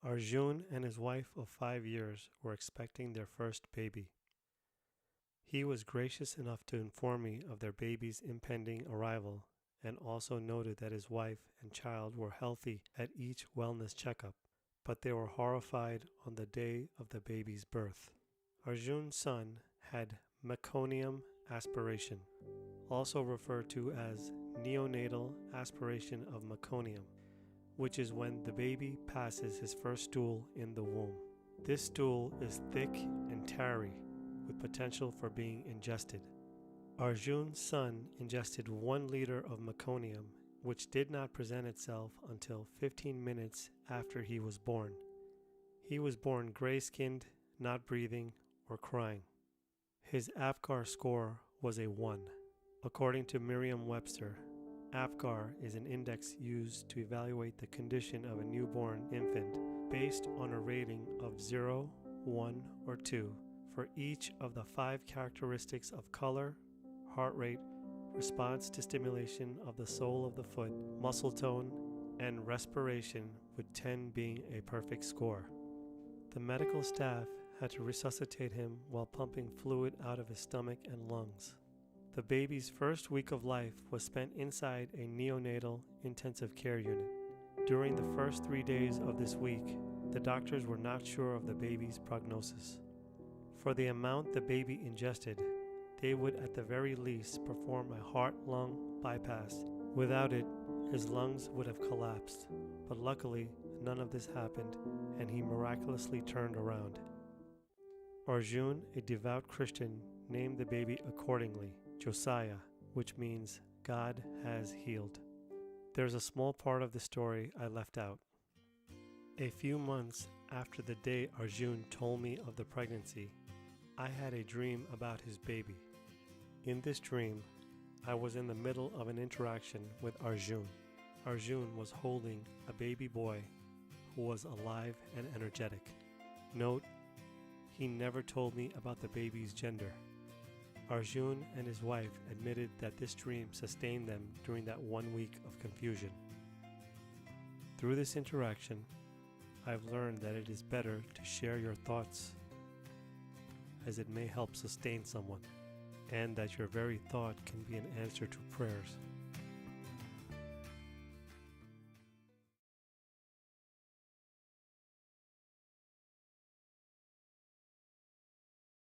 Arjun and his wife of 5 years were expecting their first baby. He was gracious enough to inform me of their baby's impending arrival and also noted that his wife and child were healthy at each wellness checkup, but they were horrified on the day of the baby's birth. Arjun's son had meconium aspiration, also referred to as neonatal aspiration of meconium, which is when the baby passes his first stool in the womb. This stool is thick and tarry, with potential for being ingested. Arjun's son ingested 1 liter of meconium, which did not present itself until 15 minutes after he was born. He was born gray-skinned, not breathing, or crying. His APGAR score was a 1. According to Merriam-Webster, APGAR is an index used to evaluate the condition of a newborn infant based on a rating of 0, 1, or 2 for each of the 5 characteristics of color, heart rate, response to stimulation of the sole of the foot, muscle tone, and respiration, with 10 being a perfect score. The medical staff had to resuscitate him while pumping fluid out of his stomach and lungs. The baby's first week of life was spent inside a neonatal intensive care unit. During the first 3 days of this week, the doctors were not sure of the baby's prognosis. For the amount the baby ingested, they would at the very least perform a heart-lung bypass. Without it, his lungs would have collapsed, but luckily none of this happened and he miraculously turned around. Arjun, a devout Christian, named the baby accordingly, Josiah, which means God has healed. There's a small part of the story I left out. A few months after the day Arjun told me of the pregnancy, I had a dream about his baby. In this dream, I was in the middle of an interaction with Arjun. Arjun was holding a baby boy who was alive and energetic. Note, he never told me about the baby's gender. Arjun and his wife admitted that this dream sustained them during that 1 week of confusion. Through this interaction, I've learned that it is better to share your thoughts, as it may help sustain someone, and that your very thought can be an answer to prayers.